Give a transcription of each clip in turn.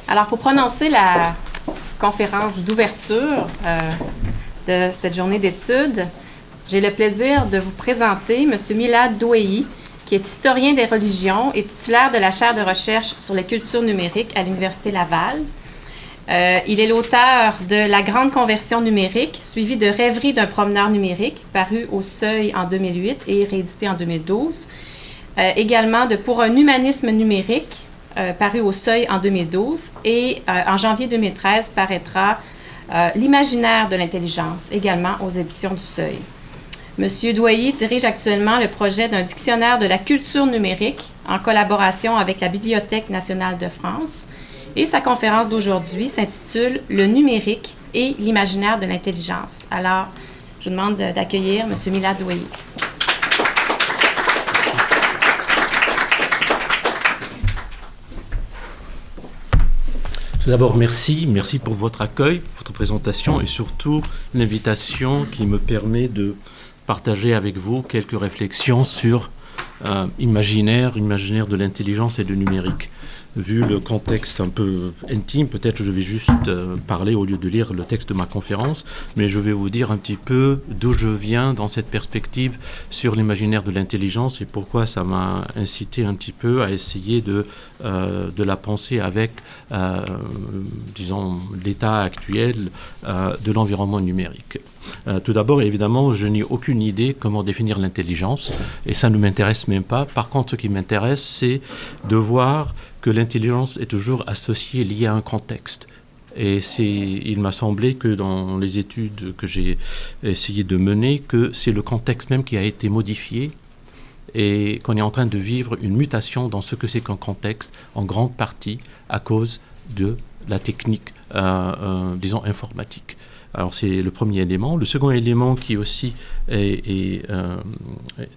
Alors, pour prononcer la conférence d'ouverture de cette journée d'études, j'ai le plaisir de vous présenter M. Milad Douehi, qui est historien des religions et titulaire de la chaire de recherche sur les cultures numériques à l'Université Laval. Il est l'auteur de La Grande Conversion numérique, suivi de Rêveries d'un promeneur numérique, paru au Seuil en 2008 et réédité en 2012. Également de Pour un humanisme numérique, paru au Seuil en 2012. Et en janvier 2013 paraîtra L'imaginaire de l'intelligence, également aux éditions du Seuil. Monsieur Douehi dirige actuellement le projet d'un dictionnaire de la culture numérique en collaboration avec la Bibliothèque nationale de France. Et sa conférence d'aujourd'hui s'intitule « Le numérique et l'imaginaire de l'intelligence ». Alors, je vous demande d'accueillir M. Milad Douehi. Tout d'abord, merci pour votre accueil, votre présentation et surtout l'invitation qui me permet de partager avec vous quelques réflexions sur imaginaire de l'intelligence et du numérique. Vu le contexte un peu intime, peut-être je vais juste parler au lieu de lire le texte de ma conférence, mais je vais vous dire un petit peu d'où je viens dans cette perspective sur l'imaginaire de l'intelligence et pourquoi ça m'a incité un petit peu à essayer de la penser avec, disons, l'état actuel de l'environnement numérique. Tout d'abord, évidemment, je n'ai aucune idée comment définir l'intelligence, et ça ne m'intéresse même pas. Par contre, ce qui m'intéresse, c'est de voir que l'intelligence est toujours associée, liée à un contexte. Et il m'a semblé que dans les études que j'ai essayé de mener, que c'est le contexte même qui a été modifié et qu'on est en train de vivre une mutation dans ce que c'est qu'un contexte, en grande partie à cause de la technique, disons, informatique. Alors c'est le premier élément. Le second élément qui aussi est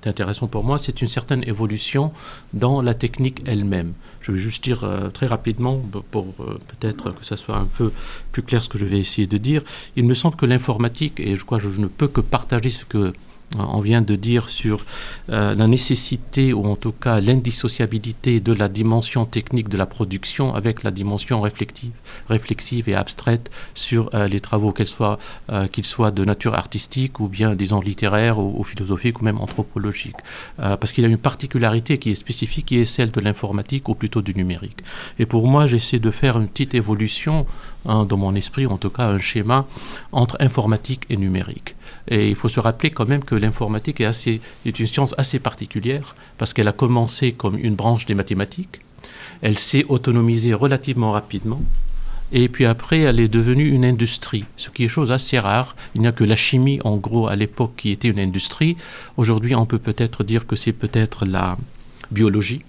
intéressant pour moi, c'est une certaine évolution dans la technique elle-même. Je vais juste dire très rapidement, pour peut-être que ça soit un peu plus clair ce que je vais essayer de dire. Il me semble que l'informatique, et je crois que je ne peux que partager ce que on vient de dire sur la nécessité, ou en tout cas l'indissociabilité de la dimension technique de la production avec la dimension réflexive et abstraite sur les travaux, qu'ils soient de nature artistique ou bien, disons, littéraire ou philosophique ou même anthropologique. Parce qu'il y a une particularité qui est spécifique, qui est celle de l'informatique ou plutôt du numérique. Et pour moi, j'essaie de faire une petite évolution dans mon esprit, en tout cas un schéma entre informatique et numérique. Et il faut se rappeler quand même que l'informatique est une science assez particulière parce qu'elle a commencé comme une branche des mathématiques, elle s'est autonomisée relativement rapidement, et puis après elle est devenue une industrie, ce qui est chose assez rare. Il n'y a que la chimie en gros à l'époque qui était une industrie. Aujourd'hui on peut peut-être dire que c'est peut-être la biologie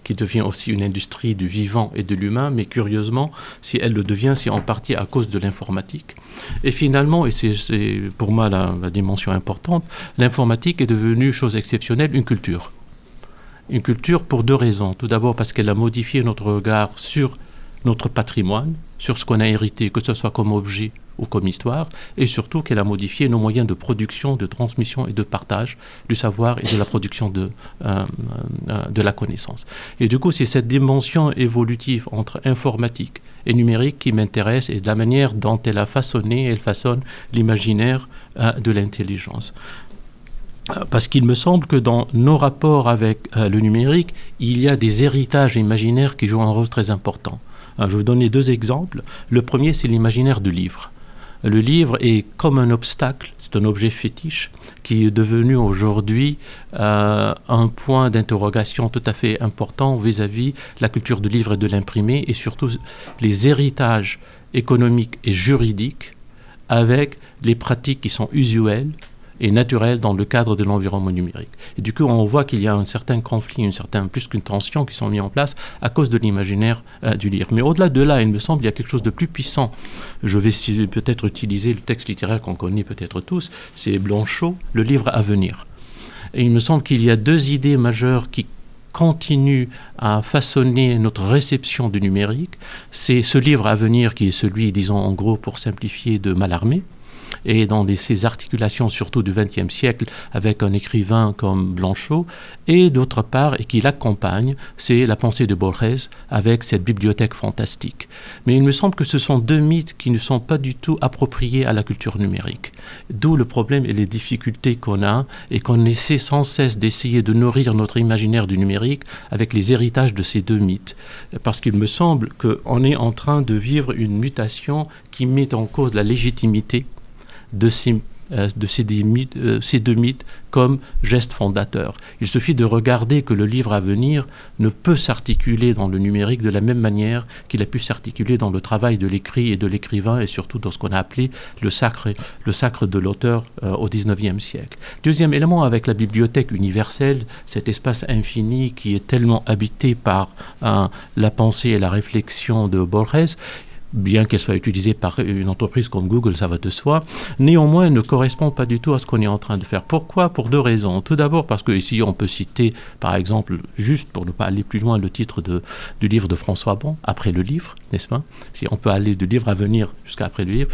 qui devient aussi une industrie du vivant et de l'humain, mais curieusement, si elle le devient, c'est en partie à cause de l'informatique. Et finalement, et c'est pour moi la dimension importante, l'informatique est devenue, chose exceptionnelle, une culture. Une culture pour deux raisons. Tout d'abord parce qu'elle a modifié notre regard sur notre patrimoine, sur ce qu'on a hérité, que ce soit comme objet ou comme histoire, et surtout qu'elle a modifié nos moyens de production, de transmission et de partage du savoir et de la production de la connaissance. Et du coup, c'est cette dimension évolutive entre informatique et numérique qui m'intéresse, et de la manière dont elle façonne l'imaginaire de l'intelligence. Parce qu'il me semble que dans nos rapports avec le numérique, il y a des héritages imaginaires qui jouent un rôle très important. Je vais vous donner deux exemples. Le premier, c'est l'imaginaire du livre. Le livre est comme un obstacle, c'est un objet fétiche qui est devenu aujourd'hui un point d'interrogation tout à fait important vis-à-vis la culture du livre et de l'imprimé, et surtout les héritages économiques et juridiques avec les pratiques qui sont usuelles et naturel dans le cadre de l'environnement numérique. Et du coup, on voit qu'il y a un certain conflit, plus qu'une tension qui sont mis en place à cause de l'imaginaire du livre. Mais au-delà de là, il me semble qu'il y a quelque chose de plus puissant. Je vais peut-être utiliser le texte littéraire qu'on connaît peut-être tous, c'est Blanchot, Le livre à venir. Et il me semble qu'il y a deux idées majeures qui continuent à façonner notre réception du numérique. C'est ce livre à venir qui est celui, disons en gros pour simplifier, de Mallarmé, et dans ces articulations surtout du XXe siècle avec un écrivain comme Blanchot, et d'autre part, et qui l'accompagne, c'est la pensée de Borges avec cette bibliothèque fantastique. Mais il me semble que ce sont deux mythes qui ne sont pas du tout appropriés à la culture numérique. D'où le problème et les difficultés qu'on a, et qu'on essaie sans cesse d'essayer de nourrir notre imaginaire du numérique avec les héritages de ces deux mythes. Parce qu'il me semble qu'on est en train de vivre une mutation qui met en cause la légitimité de ces deux mythes comme geste fondateur. Il suffit de regarder que le livre à venir ne peut s'articuler dans le numérique de la même manière qu'il a pu s'articuler dans le travail de l'écrit et de l'écrivain, et surtout dans ce qu'on a appelé le sacre de l'auteur au XIXe siècle. Deuxième élément, avec la bibliothèque universelle, cet espace infini qui est tellement habité par la pensée et la réflexion de Borges, bien qu'elle soit utilisée par une entreprise comme Google, ça va de soi, néanmoins elle ne correspond pas du tout à ce qu'on est en train de faire. Pourquoi ? Pour deux raisons. Tout d'abord parce que ici on peut citer, par exemple, juste pour ne pas aller plus loin, le titre du livre de François Bon, Après le livre, n'est-ce pas ? Si on peut aller du livre à venir jusqu'à après le livre,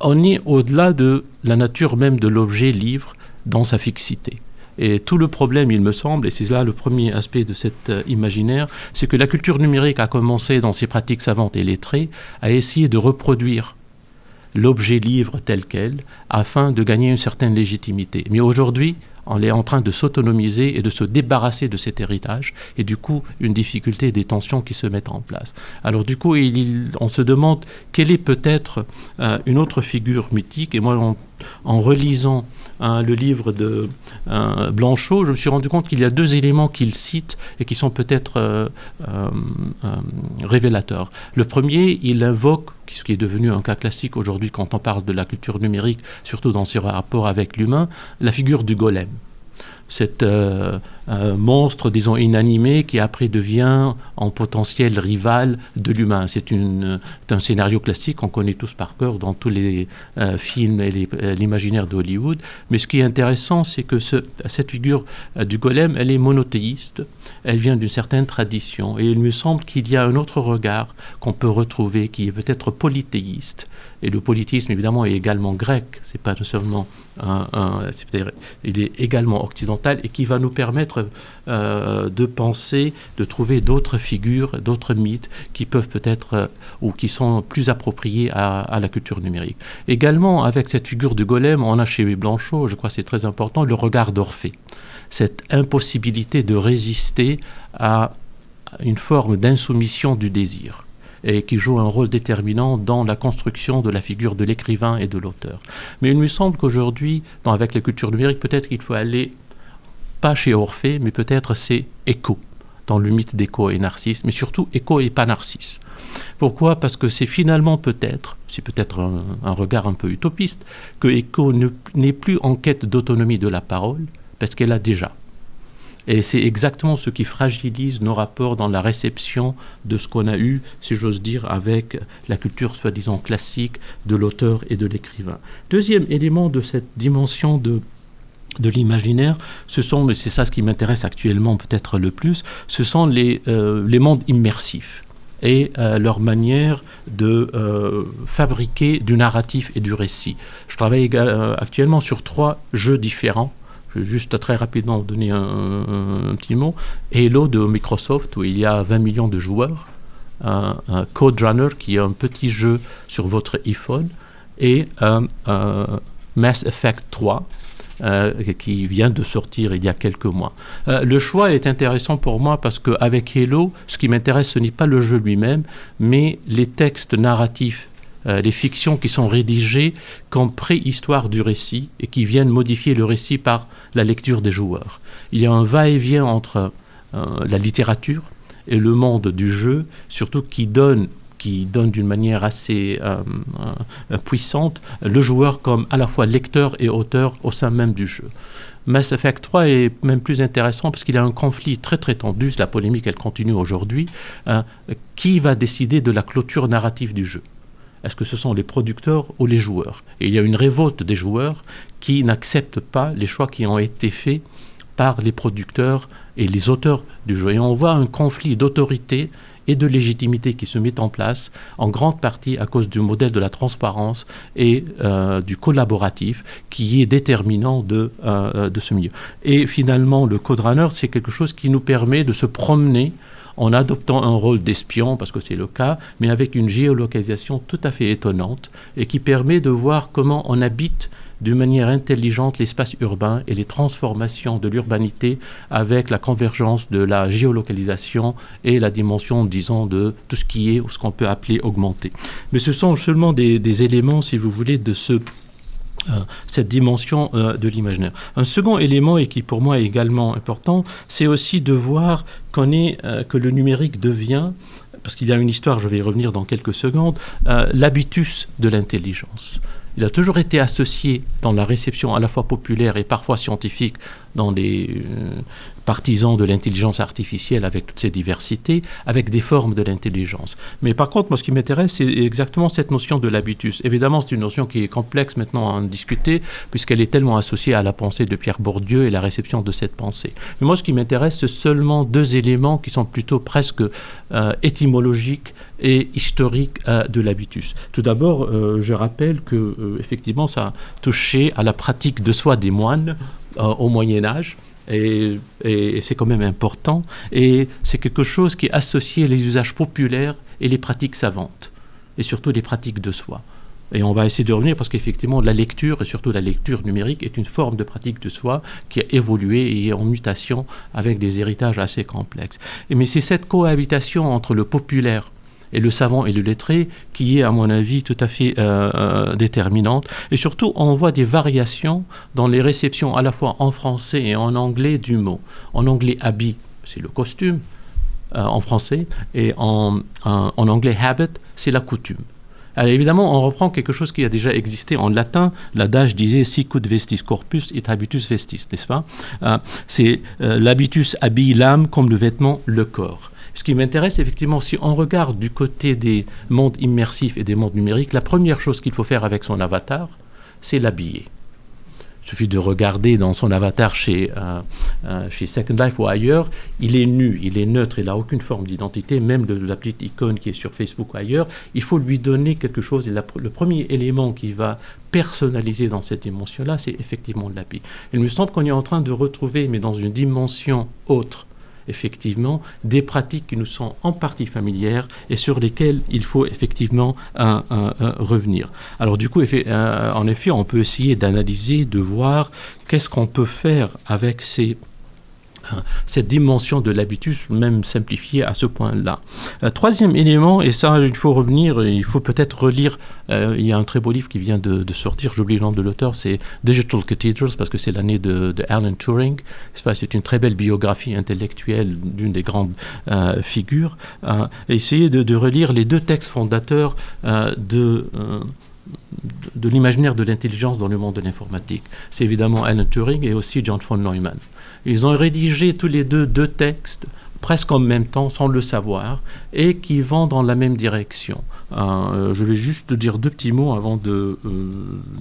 on est au-delà de la nature même de l'objet livre dans sa fixité. Et tout le problème, il me semble, et c'est là le premier aspect de cet imaginaire, c'est que la culture numérique a commencé dans ses pratiques savantes et lettrées à essayer de reproduire l'objet livre tel quel afin de gagner une certaine légitimité. Mais aujourd'hui, on est en train de s'autonomiser et de se débarrasser de cet héritage, et du coup, une difficulté et des tensions qui se mettent en place. Alors du coup, on se demande quelle est peut-être une autre figure mythique, et moi, en relisant le livre de Blanchot, je me suis rendu compte qu'il y a deux éléments qu'il cite et qui sont peut-être révélateurs. Le premier, il invoque, ce qui est devenu un cas classique aujourd'hui quand on parle de la culture numérique, surtout dans ses rapports avec l'humain, la figure du golem. Cet monstre, disons, inanimé qui après devient en potentiel rival de l'humain. C'est un scénario classique qu'on connaît tous par cœur dans tous les films et l'imaginaire d'Hollywood. Mais ce qui est intéressant, c'est que cette figure du golem, elle est monothéiste, elle vient d'une certaine tradition. Et il me semble qu'il y a un autre regard qu'on peut retrouver qui est peut-être polythéiste. Et le polythéisme, évidemment, est également grec. C'est pas seulement il est également occidental et qui va nous permettre de penser, de trouver d'autres figures, d'autres mythes qui peuvent peut-être ou qui sont plus appropriés à la culture numérique. Également, avec cette figure du golem, on a chez Blanchot, je crois que c'est très important, le regard d'Orphée. Cette impossibilité de résister à une forme d'insoumission du désir, et qui joue un rôle déterminant dans la construction de la figure de l'écrivain et de l'auteur. Mais il me semble qu'aujourd'hui, avec la culture numérique, peut-être qu'il faut aller, pas chez Orphée, mais peut-être c'est Écho, dans le mythe d'Écho et Narcisse, mais surtout Écho et pas Narcisse. Pourquoi ? Parce que c'est finalement c'est peut-être un regard un peu utopiste, que Écho n'est plus en quête d'autonomie de la parole, parce qu'elle a déjà. Et c'est exactement ce qui fragilise nos rapports dans la réception de ce qu'on a eu, si j'ose dire, avec la culture soi-disant classique de l'auteur et de l'écrivain. Deuxième élément de cette dimension de l'imaginaire, mais c'est ça ce qui m'intéresse actuellement peut-être le plus, ce sont les mondes immersifs et leur manière de fabriquer du narratif et du récit. Je travaille actuellement sur 3 jeux différents. Je vais juste très rapidement donner un petit mot. Halo de Microsoft, où il y a 20 millions de joueurs. Code Runner, qui est un petit jeu sur votre iPhone. Et Mass Effect 3, qui vient de sortir il y a quelques mois. Le choix est intéressant pour moi parce qu'avec Halo, ce qui m'intéresse, ce n'est pas le jeu lui-même, mais les textes narratifs, les fictions qui sont rédigées comme préhistoire du récit et qui viennent modifier le récit par la lecture des joueurs. Il y a un va-et-vient entre la littérature et le monde du jeu, surtout qui donne d'une manière assez puissante le joueur comme à la fois lecteur et auteur au sein même du jeu. Mass Effect 3 est même plus intéressant parce qu'il y a un conflit très très tendu, la polémique elle continue aujourd'hui, qui va décider de la clôture narrative du jeu ? Est-ce que ce sont les producteurs ou les joueurs ? Et il y a une révolte des joueurs qui n'acceptent pas les choix qui ont été faits par les producteurs et les auteurs du jeu. Et on voit un conflit d'autorité et de légitimité qui se met en place, en grande partie à cause du modèle de la transparence et du collaboratif qui est déterminant de ce milieu. Et finalement, le Code Runner, c'est quelque chose qui nous permet de se promener en adoptant un rôle d'espion, parce que c'est le cas, mais avec une géolocalisation tout à fait étonnante et qui permet de voir comment on habite d'une manière intelligente l'espace urbain et les transformations de l'urbanité avec la convergence de la géolocalisation et la dimension, disons, de tout ce qui est, ou ce qu'on peut appeler augmenté. Mais ce sont seulement des éléments, si vous voulez, de cette dimension de l'imaginaire. Un second élément, et qui pour moi est également important, c'est aussi de voir que le numérique devient, parce qu'il y a une histoire, je vais y revenir dans quelques secondes, l'habitus de l'intelligence. Il a toujours été associé dans la réception à la fois populaire et parfois scientifique dans les partisans de l'intelligence artificielle avec toutes ses diversités, avec des formes de l'intelligence. Mais par contre, moi, ce qui m'intéresse, c'est exactement cette notion de l'habitus. Évidemment, c'est une notion qui est complexe maintenant à en discuter, puisqu'elle est tellement associée à la pensée de Pierre Bourdieu et la réception de cette pensée. Mais moi, ce qui m'intéresse, c'est seulement deux éléments qui sont plutôt presque étymologiques et historiques de l'habitus. Tout d'abord, je rappelle que effectivement, ça a touché à la pratique de soi des moines au Moyen-Âge. Et c'est quand même important. Et c'est quelque chose qui associe les usages populaires et les pratiques savantes, et surtout les pratiques de soi. Et on va essayer de revenir parce qu'effectivement, la lecture, et surtout la lecture numérique, est une forme de pratique de soi qui a évolué et est en mutation avec des héritages assez complexes. Mais c'est cette cohabitation entre le populaire et le savant et le lettré qui est, à mon avis, tout à fait déterminante. Et surtout, on voit des variations dans les réceptions à la fois en français et en anglais du mot. En anglais, habit, c'est le costume, en français, et en anglais, habit, c'est la coutume. Alors évidemment, on reprend quelque chose qui a déjà existé en latin. L'adage disait « sicut vestis corpus et habitus vestis », n'est-ce pas ? C'est l'habitus habille l'âme comme le vêtement le corps. Ce qui m'intéresse, effectivement, si on regarde du côté des mondes immersifs et des mondes numériques, la première chose qu'il faut faire avec son avatar, c'est l'habiller. Il suffit de regarder dans son avatar chez Second Life ou ailleurs, il est nu, il est neutre, il n'a aucune forme d'identité, même de la petite icône qui est sur Facebook ou ailleurs. Il faut lui donner quelque chose. Et le premier élément qui va personnaliser dans cette dimension-là, c'est effectivement l'habit. Il me semble qu'on est en train de retrouver, mais dans une dimension autre, effectivement, des pratiques qui nous sont en partie familières et sur lesquelles il faut effectivement revenir. Alors du coup, en effet, on peut essayer d'analyser, de voir qu'est-ce qu'on peut faire avec cette dimension de l'habitus, même simplifiée à ce point-là. Troisième élément, et ça, il faut revenir, il faut peut-être relire, il y a un très beau livre qui vient de sortir, j'oublie le nom de l'auteur, c'est Digital Cathedrals, parce que c'est l'année de Alan Turing. C'est une très belle biographie intellectuelle d'une des grandes figures. Essayer de relire les deux textes fondateurs de l'imaginaire de l'intelligence dans le monde de l'informatique. C'est évidemment Alan Turing et aussi John von Neumann. Ils ont rédigé tous les deux textes presque en même temps, sans le savoir, et qui vont dans la même direction. Je vais juste dire deux petits mots avant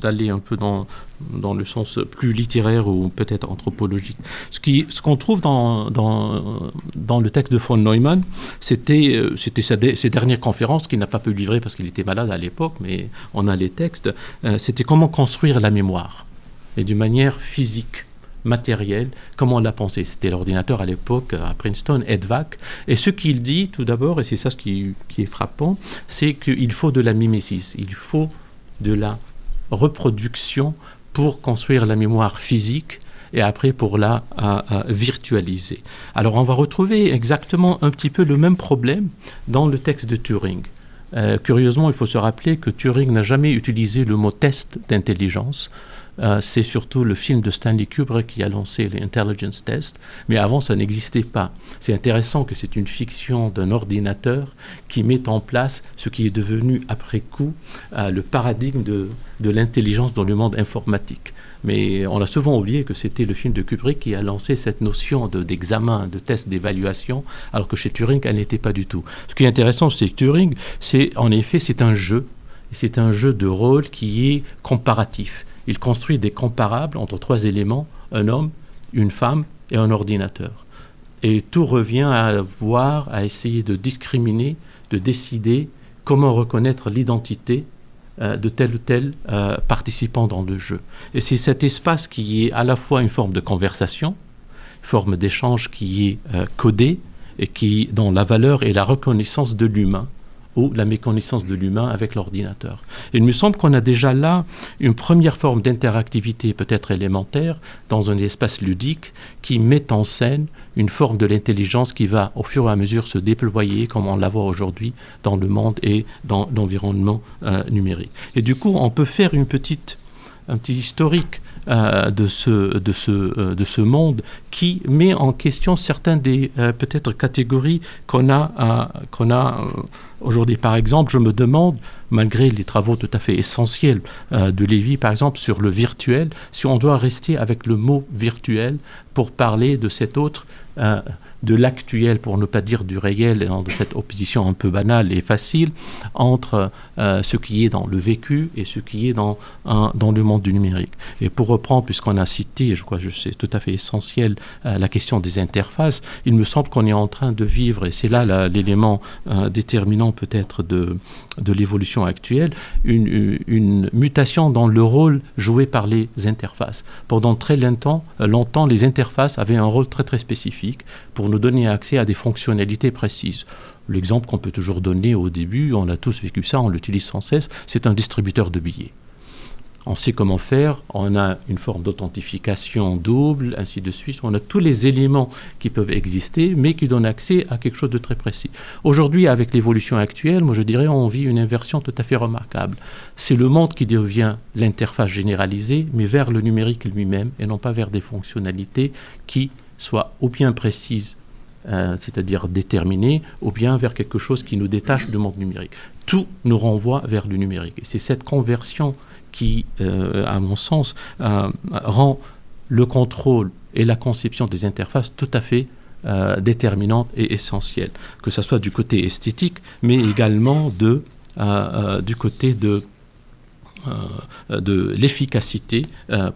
d'aller un peu dans le sens plus littéraire ou peut-être anthropologique. Ce qu'on trouve dans le texte de von Neumann, c'était ses dernières conférences qu'il n'a pas pu livrer parce qu'il était malade à l'époque, mais on a les textes. C'était comment construire la mémoire, et d'une manière physique, matériel, comme on l'a pensé. C'était l'ordinateur à l'époque à Princeton, EDVAC. Et ce qu'il dit tout d'abord, et c'est ça ce qui est frappant, c'est qu'il faut de la mimésis, il faut de la reproduction pour construire la mémoire physique et après pour la virtualiser. Alors on va retrouver exactement un petit peu le même problème dans le texte de Turing. Curieusement, il faut se rappeler que Turing n'a jamais utilisé le mot test d'intelligence. C'est surtout le film de Stanley Kubrick qui a lancé l'Intelligence Test, mais avant ça n'existait pas. C'est intéressant que c'est une fiction d'un ordinateur qui met en place ce qui est devenu après coup le paradigme de l'intelligence dans le monde informatique. Mais on a souvent oublié que c'était le film de Kubrick qui a lancé cette notion d'examen, de test, d'évaluation, alors que chez Turing, elle n'était pas du tout. Ce qui est intéressant chez Turing, en effet, c'est un jeu. C'est un jeu de rôle qui est comparatif. Il construit des comparables entre trois éléments, un homme, une femme et un ordinateur. Et tout revient à essayer de discriminer, de décider comment reconnaître l'identité de tel ou tel participant dans le jeu. Et c'est cet espace qui est à la fois une forme de conversation, une forme d'échange qui est codée et dont la valeur est la reconnaissance de l'humain ou la méconnaissance de l'humain avec l'ordinateur. Et il me semble qu'on a déjà là une première forme d'interactivité peut-être élémentaire dans un espace ludique qui met en scène une forme de l'intelligence qui va au fur et à mesure se déployer comme on la voit aujourd'hui dans le monde et dans l'environnement numérique. Et du coup, on peut faire un petit historique de ce monde qui met en question certaines des peut-être catégories qu'on a aujourd'hui. Par exemple, je me demande, malgré les travaux tout à fait essentiels de Lévy, par exemple, sur le virtuel, si on doit rester avec le mot virtuel pour parler de cet autre, de l'actuel, pour ne pas dire du réel, et de cette opposition un peu banale et facile entre ce qui est dans le vécu et ce qui est dans le monde du numérique. Et pour reprendre, puisqu'on a cité, et je crois que c'est tout à fait essentiel, la question des interfaces, il me semble qu'on est en train de vivre, et c'est là l'élément déterminant peut-être de l'évolution actuelle, une mutation dans le rôle joué par les interfaces. Pendant très longtemps, les interfaces avaient un rôle très très spécifique pour nous donner accès à des fonctionnalités précises. L'exemple qu'on peut toujours donner au début, on a tous vécu ça, on l'utilise sans cesse, c'est un distributeur de billets. On sait comment faire, on a une forme d'authentification double, ainsi de suite. On a tous les éléments qui peuvent exister, mais qui donnent accès à quelque chose de très précis. Aujourd'hui, avec l'évolution actuelle, moi je dirais on vit une inversion tout à fait remarquable. C'est le monde qui devient l'interface généralisée, mais vers le numérique lui-même, et non pas vers des fonctionnalités qui soient ou bien précises, c'est-à-dire déterminées, ou bien vers quelque chose qui nous détache du monde numérique. Tout nous renvoie vers le numérique. Et c'est cette conversion qui, à mon sens, rend le contrôle et la conception des interfaces tout à fait déterminante et essentielle, que ce soit du côté esthétique, mais également du côté de l'efficacité,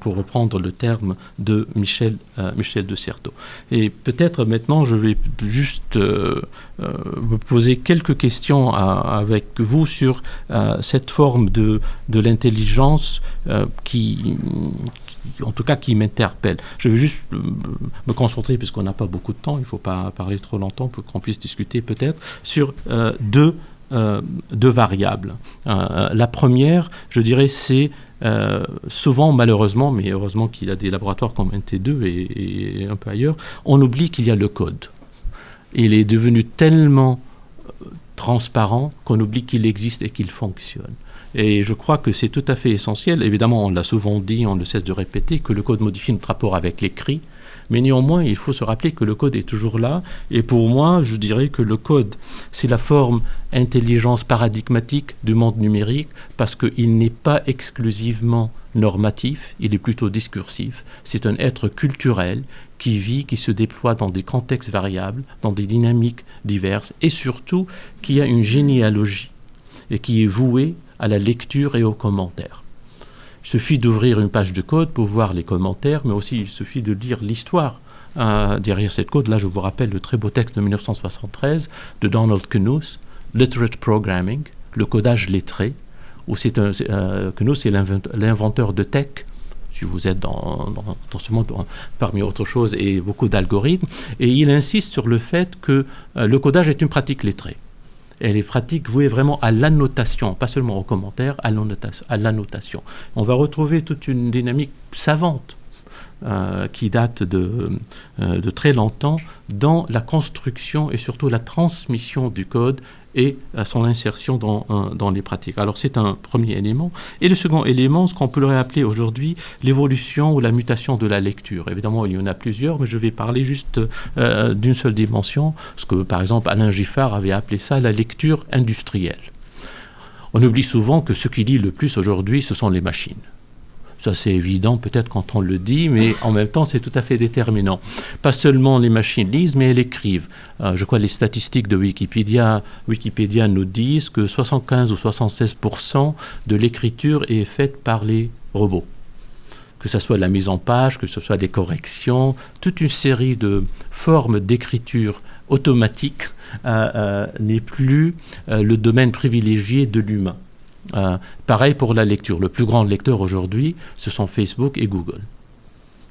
pour reprendre le terme de Michel de Certeau. Et peut-être maintenant, je vais juste vous poser quelques questions avec vous sur cette forme de l'intelligence qui en tout cas qui m'interpelle. Je vais juste me concentrer, puisqu'on n'a pas beaucoup de temps, il ne faut pas parler trop longtemps pour qu'on puisse discuter peut-être, sur deux variables. La première, je dirais, c'est souvent, malheureusement, mais heureusement qu'il y a des laboratoires comme NT2 et un peu ailleurs, on oublie qu'il y a le code. Il est devenu tellement transparent qu'on oublie qu'il existe et qu'il fonctionne. Et je crois que c'est tout à fait essentiel. Évidemment, on l'a souvent dit, on ne cesse de répéter, que le code modifie notre rapport avec l'écrit. Mais néanmoins, il faut se rappeler que le code est toujours là. Et pour moi, je dirais que le code, c'est la forme intelligence paradigmatique du monde numérique, parce qu'il n'est pas exclusivement normatif, il est plutôt discursif. C'est un être culturel qui vit, qui se déploie dans des contextes variables, dans des dynamiques diverses, et surtout qui a une généalogie et qui est voué à la lecture et aux commentaires. Il suffit d'ouvrir une page de code pour voir les commentaires, mais aussi il suffit de lire l'histoire derrière cette code. Là, je vous rappelle le très beau texte de 1973 de Donald Knuth, Literate Programming, le codage lettré, où Knuth c'est l'inventeur de tech. Si vous êtes dans ce monde, parmi autres choses, et beaucoup d'algorithmes, et il insiste sur le fait que le codage est une pratique lettrée. Elle est pratique vouée vraiment à l'annotation, pas seulement aux commentaires, à l'annotation. On va retrouver toute une dynamique savante qui date de très longtemps dans la construction et surtout la transmission du code et son insertion dans les pratiques. Alors c'est un premier élément. Et le second élément, ce qu'on pourrait appeler aujourd'hui l'évolution ou la mutation de la lecture. Évidemment, il y en a plusieurs, mais je vais parler juste d'une seule dimension, ce que par exemple Alain Giffard avait appelé ça la lecture industrielle. On oublie souvent que ce qui lit le plus aujourd'hui, ce sont les machines. Ça, c'est évident peut-être quand on le dit, mais en même temps, c'est tout à fait déterminant. Pas seulement les machines lisent, mais elles écrivent. Je crois que les statistiques de Wikipédia nous disent que 75 ou 76% de l'écriture est faite par les robots. que ce soit la mise en page, que ce soit des corrections, toute une série de formes d'écriture automatique n'est plus le domaine privilégié de l'humain. Pareil pour la lecture. Le plus grand lecteur aujourd'hui, ce sont Facebook et Google.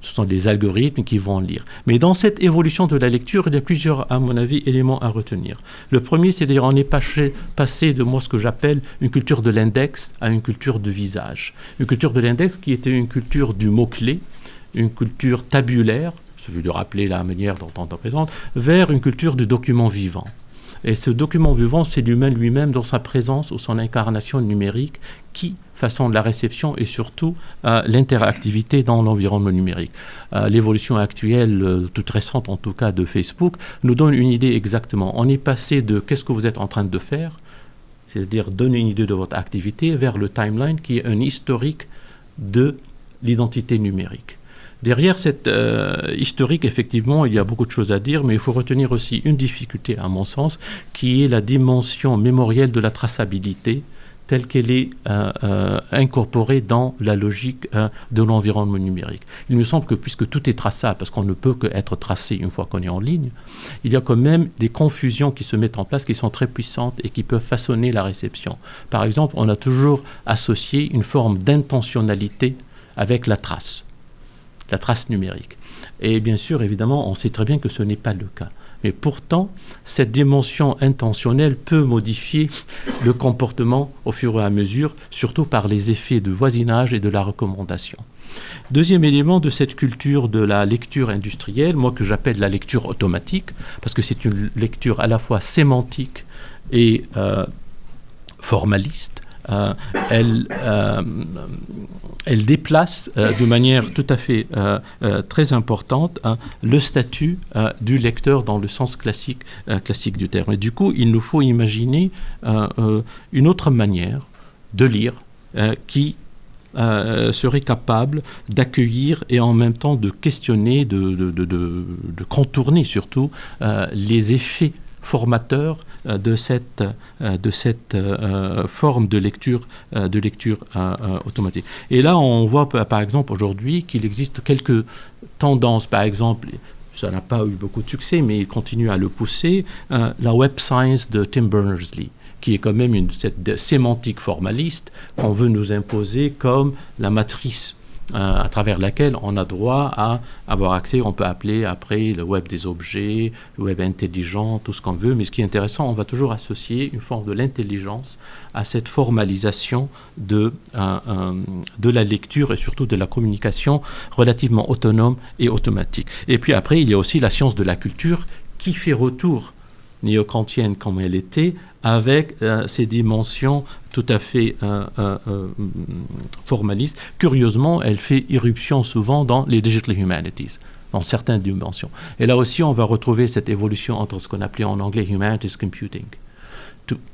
Ce sont des algorithmes qui vont lire. Mais dans cette évolution de la lecture, il y a plusieurs, à mon avis, éléments à retenir. Le premier, c'est d'ailleurs, on est passé de moi ce que j'appelle une culture de l'index à une culture de visage. Une culture de l'index qui était une culture du mot-clé, une culture tabulaire, celui de rappeler la manière dont on présente, vers une culture du document vivant. Et ce document vivant, c'est l'humain lui-même dans sa présence ou son incarnation numérique qui façonne la réception et surtout l'interactivité dans l'environnement numérique. L'évolution actuelle, toute récente en tout cas, de Facebook, nous donne une idée exactement. On est passé de qu'est-ce que vous êtes en train de faire, c'est-à-dire donner une idée de votre activité, vers le timeline qui est un historique de l'identité numérique. Derrière cette historique, effectivement, il y a beaucoup de choses à dire, mais il faut retenir aussi une difficulté, à mon sens, qui est la dimension mémorielle de la traçabilité, telle qu'elle est incorporée dans la logique de l'environnement numérique. Il me semble que puisque tout est traçable, parce qu'on ne peut qu'être tracé une fois qu'on est en ligne, il y a quand même des confusions qui se mettent en place, qui sont très puissantes et qui peuvent façonner la réception. Par exemple, on a toujours associé une forme d'intentionnalité avec la trace numérique. Et bien sûr, évidemment, on sait très bien que ce n'est pas le cas. Mais pourtant, cette dimension intentionnelle peut modifier le comportement au fur et à mesure, surtout par les effets de voisinage et de la recommandation. Deuxième élément de cette culture de la lecture industrielle, moi que j'appelle la lecture automatique, parce que c'est une lecture à la fois sémantique et formaliste. Elle déplace de manière tout à fait très importante le statut du lecteur dans le sens classique du terme. Et du coup, il nous faut imaginer une autre manière de lire qui serait capable d'accueillir et en même temps de questionner, de contourner surtout les effets formateurs de cette forme de lecture automatique. Et là, on voit par exemple aujourd'hui qu'il existe quelques tendances. Par exemple, ça n'a pas eu beaucoup de succès, mais il continue à le pousser, la Web Science de Tim Berners-Lee, qui est quand même cette sémantique formaliste qu'on veut nous imposer comme la matrice à travers laquelle on a droit à avoir accès, on peut appeler après le web des objets, le web intelligent, tout ce qu'on veut, mais ce qui est intéressant, on va toujours associer une forme de l'intelligence à cette formalisation de la lecture et surtout de la communication relativement autonome et automatique. Et puis après, il y a aussi la science de la culture qui fait retour néo-kantienne comme elle était, avec ces dimensions tout à fait formalistes. Curieusement, elle fait irruption souvent dans les digital humanities, dans certaines dimensions. Et là aussi, on va retrouver cette évolution entre ce qu'on appelait en anglais humanities computing,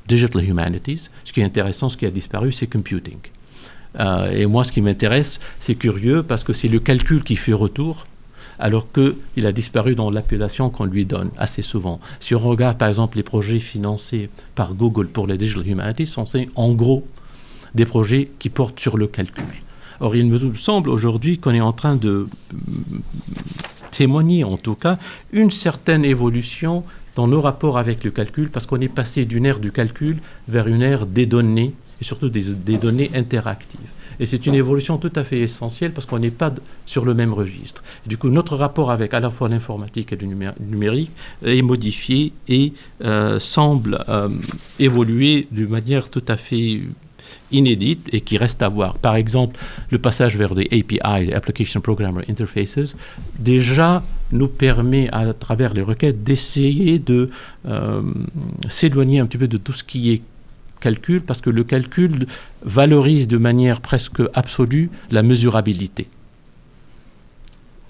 digital humanities. Ce qui est intéressant, ce qui a disparu, c'est computing. Et moi, ce qui m'intéresse, c'est curieux parce que c'est le calcul qui fait retour, alors qu'il a disparu dans l'appellation qu'on lui donne assez souvent. Si on regarde par exemple les projets financés par Google pour les Digital Humanities, sont en gros des projets qui portent sur le calcul. Or, il me semble aujourd'hui qu'on est en train de témoigner en tout cas une certaine évolution dans nos rapports avec le calcul, parce qu'on est passé d'une ère du calcul vers une ère des données, et surtout des données interactives. Et c'est une évolution tout à fait essentielle parce qu'on n'est pas sur le même registre. Du coup, notre rapport avec à la fois l'informatique et le numérique est modifié et semble évoluer d'une manière tout à fait inédite et qui reste à voir. Par exemple, le passage vers des API, les Application Programmer Interfaces, déjà nous permet, à travers les requêtes, d'essayer de s'éloigner un petit peu de tout ce qui est calcul, parce que le calcul valorise de manière presque absolue la mesurabilité.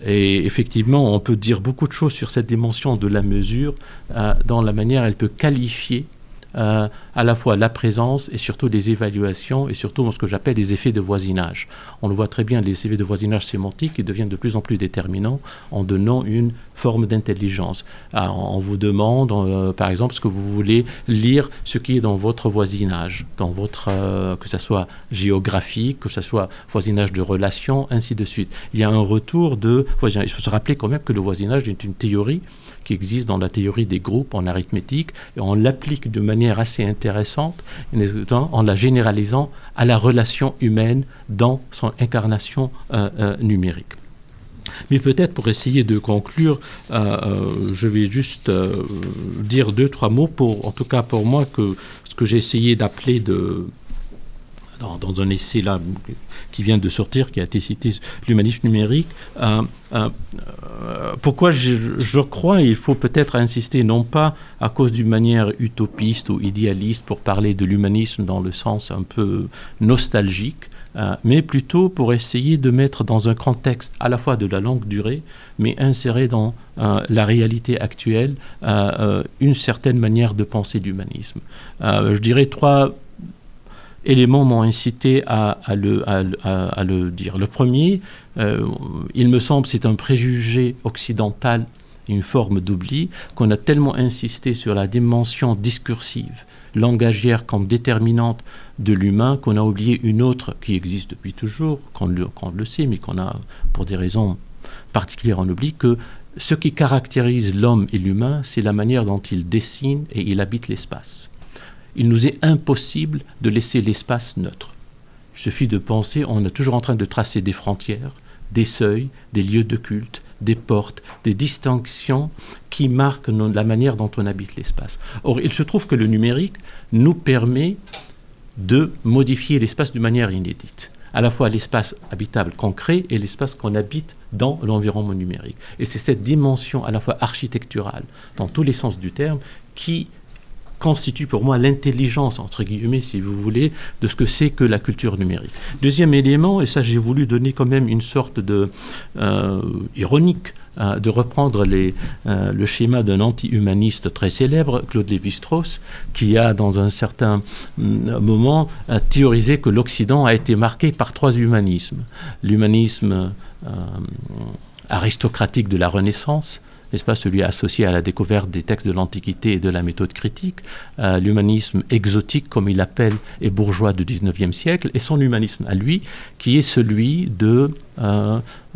Et effectivement, on peut dire beaucoup de choses sur cette dimension de la mesure, dans la manière elle peut qualifier à la fois la présence et surtout les évaluations et surtout ce que j'appelle les effets de voisinage. On le voit très bien, les effets de voisinage sémantique qui deviennent de plus en plus déterminants en donnant une forme d'intelligence. On vous demande, par exemple, ce que vous voulez lire, ce qui est dans votre voisinage, dans votre, que ce soit géographique, que ce soit voisinage de relations, ainsi de suite. Il y a un retour de voisinage. Il faut se rappeler quand même que le voisinage est une théorie qui existe dans la théorie des groupes en arithmétique, et on l'applique de manière assez intéressante en la généralisant à la relation humaine dans son incarnation numérique. Mais peut-être pour essayer de conclure, je vais juste dire 2-3 mots en tout cas pour moi, que ce que j'ai essayé d'appeler dans un essai là qui vient de sortir, qui a été cité, l'humanisme numérique. Pourquoi je crois, il faut peut-être insister, non pas à cause d'une manière utopiste ou idéaliste pour parler de l'humanisme dans le sens un peu nostalgique, mais plutôt pour essayer de mettre dans un contexte à la fois de la longue durée, mais insérer dans la réalité actuelle une certaine manière de penser l'humanisme. Je dirais 3 éléments m'ont incité à le dire. Le premier, il me semble, c'est un préjugé occidental, une forme d'oubli, qu'on a tellement insisté sur la dimension discursive, langagière comme déterminante de l'humain, qu'on a oublié une autre qui existe depuis toujours, qu'on le sait, mais qu'on a, pour des raisons particulières, on oublie, que ce qui caractérise l'homme et l'humain, c'est la manière dont il dessine et il habite l'espace. Il nous est impossible de laisser l'espace neutre. Il suffit de penser, on est toujours en train de tracer des frontières, des seuils, des lieux de culte, des portes, des distinctions qui marquent la manière dont on habite l'espace. Or, il se trouve que le numérique nous permet de modifier l'espace d'une manière inédite. À la fois l'espace habitable qu'on crée et l'espace qu'on habite dans l'environnement numérique. Et c'est cette dimension à la fois architecturale, dans tous les sens du terme, qui constitue pour moi l'intelligence, entre guillemets, si vous voulez, de ce que c'est que la culture numérique. Deuxième élément, et ça j'ai voulu donner quand même une sorte de ironique, de reprendre le schéma d'un anti-humaniste très célèbre, Claude Lévi-Strauss, qui a dans un certain moment théorisé que l'Occident a été marqué par 3 humanismes. L'humanisme aristocratique de la Renaissance, n'est-ce pas, celui associé à la découverte des textes de l'Antiquité et de la méthode critique, l'humanisme exotique, comme il l'appelle, et bourgeois du XIXe siècle, et son humanisme à lui, qui est celui du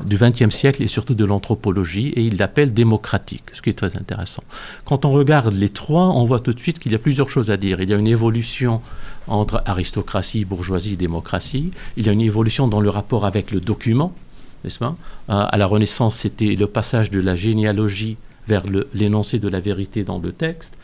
XXe siècle et surtout de l'anthropologie, et il l'appelle démocratique, ce qui est très intéressant. Quand on regarde les 3, on voit tout de suite qu'il y a plusieurs choses à dire. Il y a une évolution entre aristocratie, bourgeoisie, démocratie. Il y a une évolution dans le rapport avec le document, n'est-ce pas ? À la Renaissance, c'était le passage de la généalogie vers l'énoncé de la vérité dans le texte.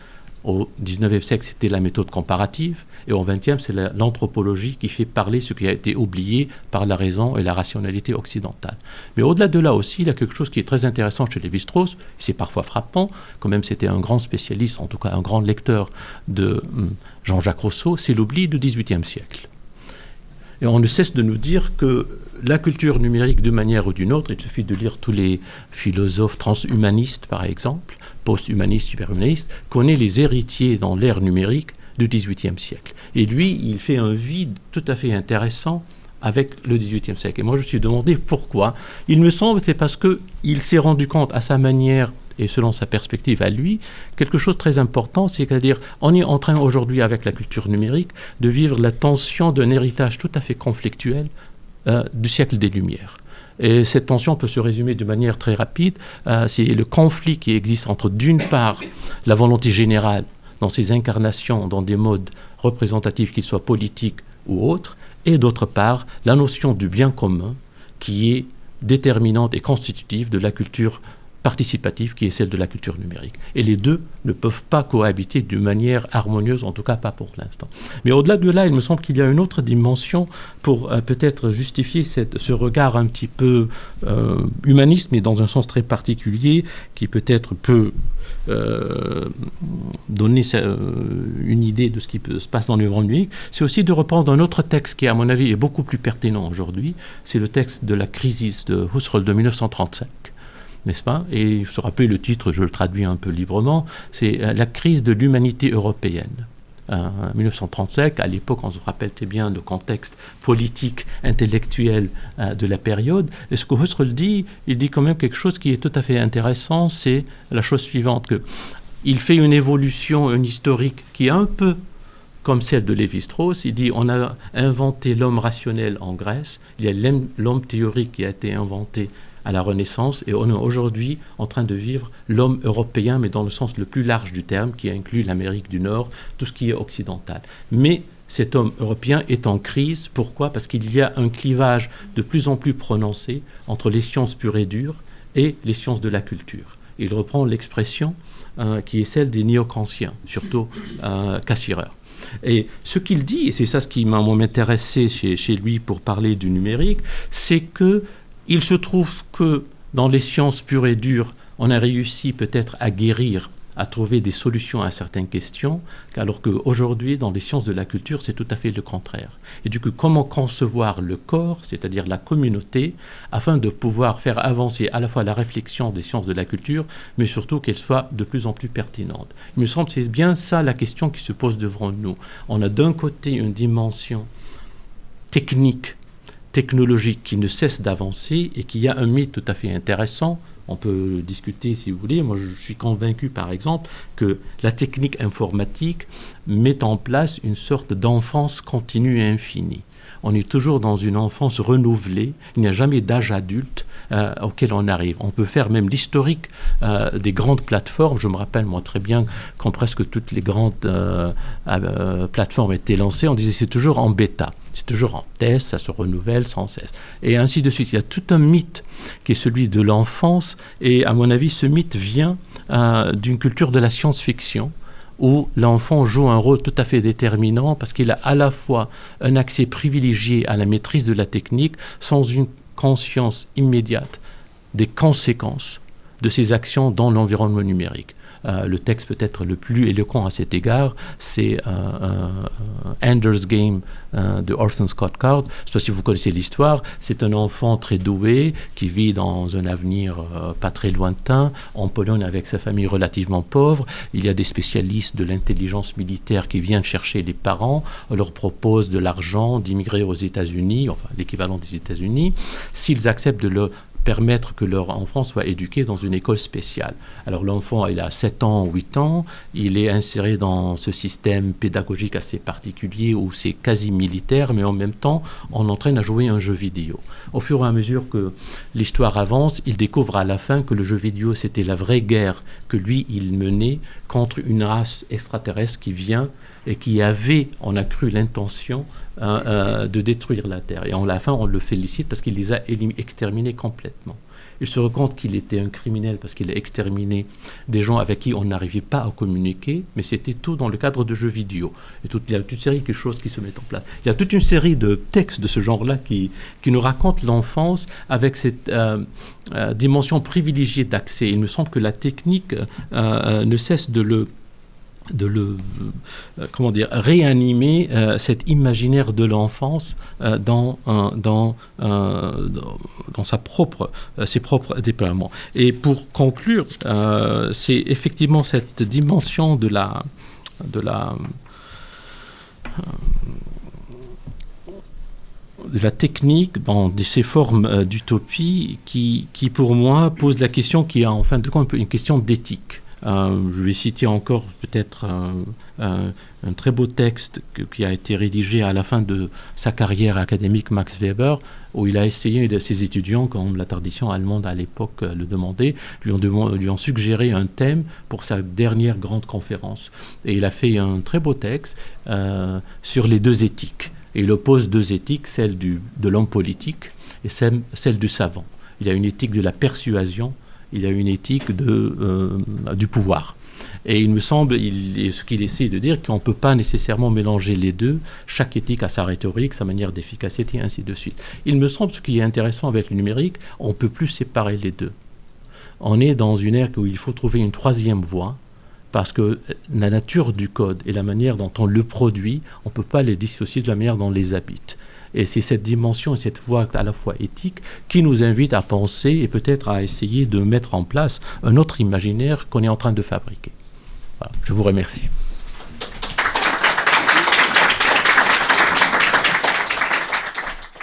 Au XIXe siècle, c'était la méthode comparative. Et au XXe, c'est l'anthropologie qui fait parler ce qui a été oublié par la raison et la rationalité occidentale. Mais au-delà de là aussi, il y a quelque chose qui est très intéressant chez Lévi-Strauss, c'est parfois frappant, quand même c'était un grand spécialiste, en tout cas un grand lecteur de Jean-Jacques Rousseau, c'est l'oubli du XVIIIe siècle. Et on ne cesse de nous dire que la culture numérique, d'une manière ou d'une autre, il suffit de lire tous les philosophes transhumanistes, par exemple, post-humanistes, superhumanistes, connaît les héritiers dans l'ère numérique du XVIIIe siècle. Et lui, il fait un vide tout à fait intéressant avec le XVIIIe siècle. Et moi, je me suis demandé pourquoi. Il me semble que c'est parce qu'il s'est rendu compte à sa manière et selon sa perspective à lui, quelque chose de très important, c'est-à-dire on est en train aujourd'hui avec la culture numérique de vivre la tension d'un héritage tout à fait conflictuel du siècle des Lumières. Et cette tension peut se résumer de manière très rapide, c'est le conflit qui existe entre d'une part la volonté générale dans ses incarnations, dans des modes représentatifs qu'ils soient politiques ou autres, et d'autre part la notion du bien commun qui est déterminante et constitutive de la culture participative qui est celle de la culture numérique. Et les deux ne peuvent pas cohabiter d'une manière harmonieuse, en tout cas pas pour l'instant. Mais au-delà de là, il me semble qu'il y a une autre dimension pour peut-être justifier ce regard un petit peu humaniste, mais dans un sens très particulier, qui peut-être peut donner une idée de ce qui se passe dans l'environnement numérique. C'est aussi de reprendre un autre texte qui, à mon avis, est beaucoup plus pertinent aujourd'hui. C'est le texte de la Crisis de Husserl de 1935. N'est-ce pas ? Et il se rappelle le titre, je le traduis un peu librement, c'est la crise de l'humanité européenne. 1935. À l'époque, on se rappelle très bien le contexte politique, intellectuel de la période. Et ce que Husserl dit, il dit quand même quelque chose qui est tout à fait intéressant, c'est la chose suivante, qu'il fait une évolution, une historique qui est un peu comme celle de Lévi-Strauss. Il dit on a inventé l'homme rationnel en Grèce, il y a l'homme théorique qui a été inventé à la Renaissance, et on est aujourd'hui en train de vivre l'homme européen, mais dans le sens le plus large du terme, qui inclut l'Amérique du Nord, tout ce qui est occidental. Mais cet homme européen est en crise. Pourquoi ? Parce qu'il y a un clivage de plus en plus prononcé entre les sciences pures et dures et les sciences de la culture. Il reprend l'expression qui est celle des néo-kantiens, surtout Cassirer. Et ce qu'il dit, et c'est ça ce qui m'a intéressé chez lui pour parler du numérique, c'est qu'il se trouve que dans les sciences pures et dures, on a réussi peut-être à guérir, à trouver des solutions à certaines questions, alors qu'aujourd'hui, dans les sciences de la culture, c'est tout à fait le contraire. Et du coup, comment concevoir le corps, c'est-à-dire la communauté, afin de pouvoir faire avancer à la fois la réflexion des sciences de la culture, mais surtout qu'elle soit de plus en plus pertinente. Il me semble que c'est bien ça la question qui se pose devant nous. On a d'un côté une dimension technique, technologique qui ne cesse d'avancer et qui a un mythe tout à fait intéressant. On peut discuter si vous voulez. Moi, je suis convaincu, par exemple, que la technique informatique met en place une sorte d'enfance continue et infinie. On est toujours dans une enfance renouvelée. Il n'y a jamais d'âge adulte auquel on arrive. On peut faire même l'historique des grandes plateformes. Je me rappelle, moi, très bien, quand presque toutes les grandes plateformes étaient lancées, on disait c'est toujours en bêta. C'est toujours en test, ça se renouvelle sans cesse. Et ainsi de suite. Il y a tout un mythe qui est celui de l'enfance. Et à mon avis, ce mythe vient d'une culture de la science-fiction, où l'enfant joue un rôle tout à fait déterminant parce qu'il a à la fois un accès privilégié à la maîtrise de la technique sans une conscience immédiate des conséquences de ses actions dans l'environnement numérique. Le texte peut-être le plus éloquent à cet égard, c'est Ender's Game de Orson Scott Card. Je ne sais pas si vous connaissez l'histoire. C'est un enfant très doué qui vit dans un avenir pas très lointain, en Pologne avec sa famille relativement pauvre. Il y a des spécialistes de l'intelligence militaire qui viennent chercher les parents, leur proposent de l'argent, d'immigrer aux États-Unis, enfin l'équivalent des États-Unis, s'ils acceptent de le permettre que leur enfant soit éduqué dans une école spéciale. Alors l'enfant, il a 7 ans, 8 ans, il est inséré dans ce système pédagogique assez particulier où c'est quasi militaire, mais en même temps, on l'entraîne à jouer un jeu vidéo. Au fur et à mesure que l'histoire avance, il découvre à la fin que le jeu vidéo, c'était la vraie guerre que lui, il menait contre une race extraterrestre qui vient et qui avait, on a cru, l'intention de détruire la Terre. Et à la fin, on le félicite parce qu'il les a exterminés complètement. Il se rend compte qu'il était un criminel parce qu'il a exterminé des gens avec qui on n'arrivait pas à communiquer, mais c'était tout dans le cadre de jeux vidéo. Et il y a toute une série de choses qui se mettent en place. Il y a toute une série de textes de ce genre-là qui nous racontent l'enfance avec cette dimension privilégiée d'accès. Il me semble que la technique ne cesse de réanimer cet imaginaire de l'enfance dans ses propres déploiements. Et pour conclure, c'est effectivement cette dimension de la technique dans ces formes d'utopie qui, pour moi, pose la question qui est en fin de compte une question d'éthique. Je vais citer encore peut-être un très beau texte qui a été rédigé à la fin de sa carrière académique, Max Weber, où il a essayé, de ses étudiants, comme la tradition allemande à l'époque le demandait, lui ont suggéré un thème pour sa dernière grande conférence. Et il a fait un très beau texte sur les deux éthiques. Et il oppose deux éthiques, celle de l'homme politique et celle du savant. Il y a une éthique de la persuasion, il y a une éthique du pouvoir. Et il me semble, ce qu'il essaie de dire, qu'on ne peut pas nécessairement mélanger les deux. Chaque éthique a sa rhétorique, sa manière d'efficacité, et ainsi de suite. Il me semble, ce qui est intéressant avec le numérique, on ne peut plus séparer les deux. On est dans une ère où il faut trouver une troisième voie, parce que la nature du code et la manière dont on le produit, on ne peut pas les dissocier de la manière dont on les habite. Et c'est cette dimension et cette voie à la fois éthique qui nous invite à penser et peut-être à essayer de mettre en place un autre imaginaire qu'on est en train de fabriquer. Voilà, je vous remercie.